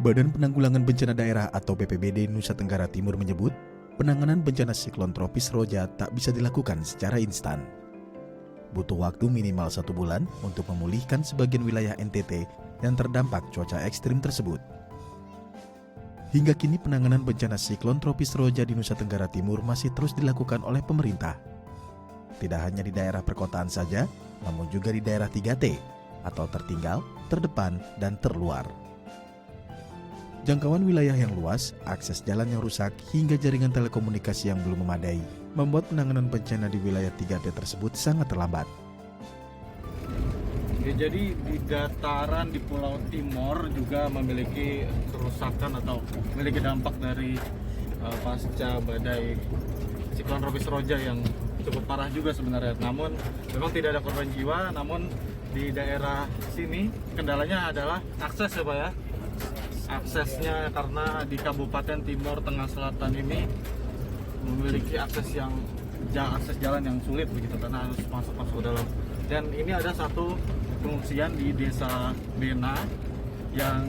Badan Penanggulangan Bencana Daerah atau BPBD Nusa Tenggara Timur menyebut, penanganan bencana siklon tropis Roja tak bisa dilakukan secara instan. Butuh waktu minimal 1 bulan untuk memulihkan sebagian wilayah NTT yang terdampak cuaca ekstrim tersebut. Hingga kini penanganan bencana siklon tropis Roja di Nusa Tenggara Timur masih terus dilakukan oleh pemerintah. Tidak hanya di daerah perkotaan saja, namun juga di daerah 3T atau tertinggal, terdepan, dan terluar. Jangkauan wilayah yang luas, akses jalan yang rusak, hingga jaringan telekomunikasi yang belum memadai, membuat penanganan bencana di wilayah 3T tersebut sangat terlambat. Ya, jadi di dataran di Pulau Timor juga memiliki kerusakan atau memiliki dampak dari pasca badai siklon tropis Roja yang cukup parah juga sebenarnya. Namun memang tidak ada korban jiwa, namun di daerah sini kendalanya adalah akses ya Pak ya. Aksesnya karena di Kabupaten Timor Tengah Selatan ini memiliki akses jalan yang sulit begitu karena harus masuk ke dalam. Dan ini ada satu pengungsian di Desa Bena yang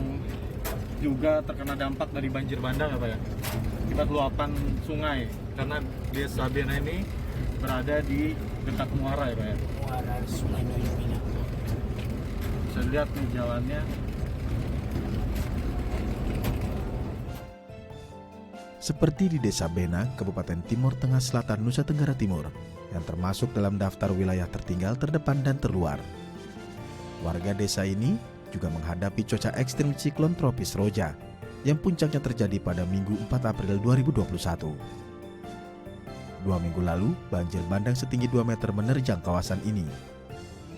juga terkena dampak dari banjir bandang ya Pak ya, akibat luapan sungai, karena Desa Bena ini berada di dekat muara ya Pak ya. Muara Sungai Noyomina. Bisa lihat nih jalannya. Seperti di Desa Bena, Kabupaten Timor Tengah Selatan, Nusa Tenggara Timur, yang termasuk dalam daftar wilayah tertinggal, terdepan, dan terluar. Warga desa ini juga menghadapi cuaca ekstrim siklon tropis Roja, yang puncaknya terjadi pada Minggu 4 April 2021. 2 minggu lalu, banjir bandang setinggi 2 meter menerjang kawasan ini.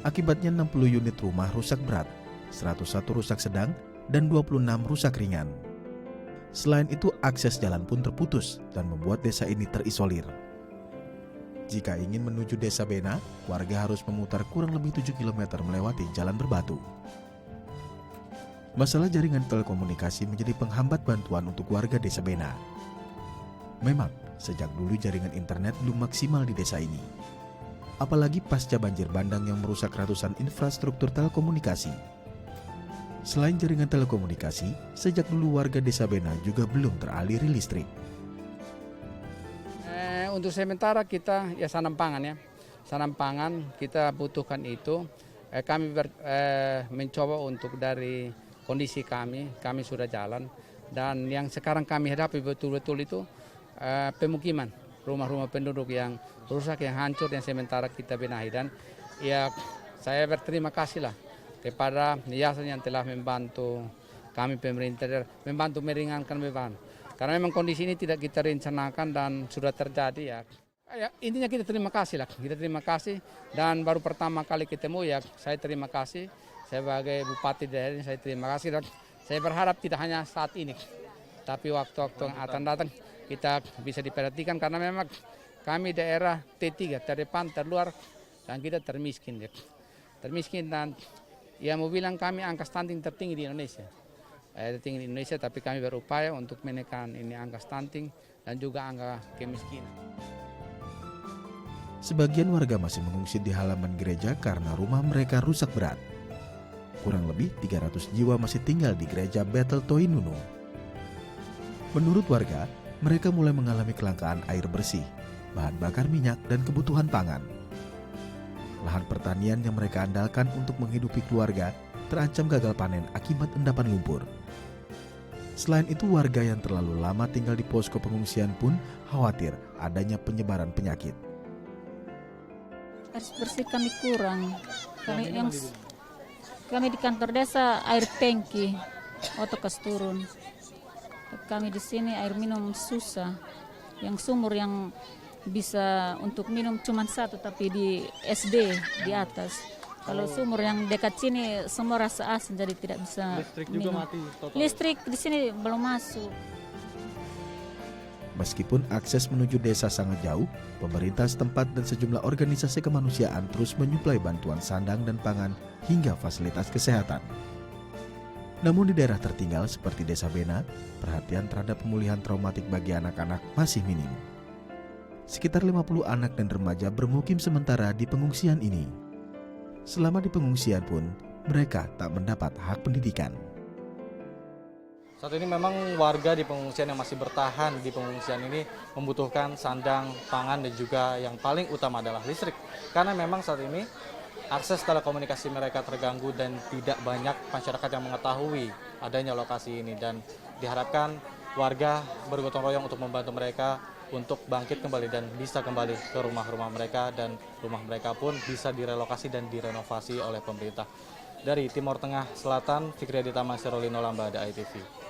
Akibatnya 60 unit rumah rusak berat, 101 rusak sedang, dan 26 rusak ringan. Selain itu, akses jalan pun terputus dan membuat desa ini terisolir. Jika ingin menuju Desa Bena, warga harus memutar kurang lebih 7 km melewati jalan berbatu. Masalah jaringan telekomunikasi menjadi penghambat bantuan untuk warga Desa Bena. Memang, sejak dulu jaringan internet belum maksimal di desa ini. Apalagi pasca banjir bandang yang merusak ratusan infrastruktur telekomunikasi. Selain jaringan telekomunikasi, sejak dulu warga Desa Bena juga belum teraliri listrik. Untuk sementara kita ya sanam pangan ya. Sanam pangan kita butuhkan itu. Kami mencoba untuk dari kondisi kami sudah jalan. Dan yang sekarang kami hadapi betul-betul itu pemukiman, rumah-rumah penduduk yang rusak, yang hancur, yang sementara kita benahi. Dan ya saya berterima kasih lah kepada yayasan yang telah membantu kami pemerintah, membantu meringankan beban. Karena memang kondisi ini tidak kita rencanakan dan sudah terjadi ya. Intinya kita terima kasih lah, kita terima kasih. Dan baru pertama kali ketemu ya saya terima kasih. Sebagai Bupati daerah ini saya terima kasih dan saya berharap tidak hanya saat ini, tapi waktu-waktu yang akan datang kita bisa diperhatikan karena memang kami daerah T3 terdepan, terluar, dan kita termiskin ya. Termiskin dan ya mau bilang kami angka stunting tertinggi di Indonesia. Tertinggi di Indonesia, tapi kami berupaya untuk menekan ini angka stunting dan juga angka kemiskinan. Sebagian warga masih mengungsi di halaman gereja karena rumah mereka rusak berat. Kurang lebih 300 jiwa masih tinggal di gereja Bethel Toinunu. Menurut warga, mereka mulai mengalami kelangkaan air bersih, bahan bakar minyak, dan kebutuhan pangan. Lahan pertanian yang mereka andalkan untuk menghidupi keluarga terancam gagal panen akibat endapan lumpur. Selain itu, warga yang terlalu lama tinggal di posko pengungsian pun khawatir adanya penyebaran penyakit. Air bersih kami kurang. Kami di kantor desa air tangki otokas turun. Kami di sini air minum susah. Yang sumur yang bisa untuk minum cuma satu, tapi di SD di atas. Kalau sumur yang dekat sini semua rasa asin, jadi tidak bisa Listrik minum. juga mati total. Listrik di sini belum masuk. Meskipun akses menuju desa sangat jauh, pemerintah setempat dan sejumlah organisasi kemanusiaan terus menyuplai bantuan sandang dan pangan hingga fasilitas kesehatan. Namun di daerah tertinggal seperti Desa Bena, perhatian terhadap pemulihan traumatik bagi anak-anak masih minim. Sekitar 50 anak dan remaja bermukim sementara di pengungsian ini. Selama di pengungsian pun, mereka tak mendapat hak pendidikan. Saat ini memang warga di pengungsian yang masih bertahan di pengungsian ini membutuhkan sandang, pangan, dan juga yang paling utama adalah listrik. Karena memang saat ini akses telekomunikasi mereka terganggu dan tidak banyak masyarakat yang mengetahui adanya lokasi ini. Dan diharapkan warga bergotong royong untuk membantu mereka untuk bangkit kembali dan bisa kembali ke rumah-rumah mereka, dan rumah mereka pun bisa direlokasi dan direnovasi oleh pemerintah. Dari Timur Tengah Selatan, Fikri Aditama, Serolino Lambada, ITV.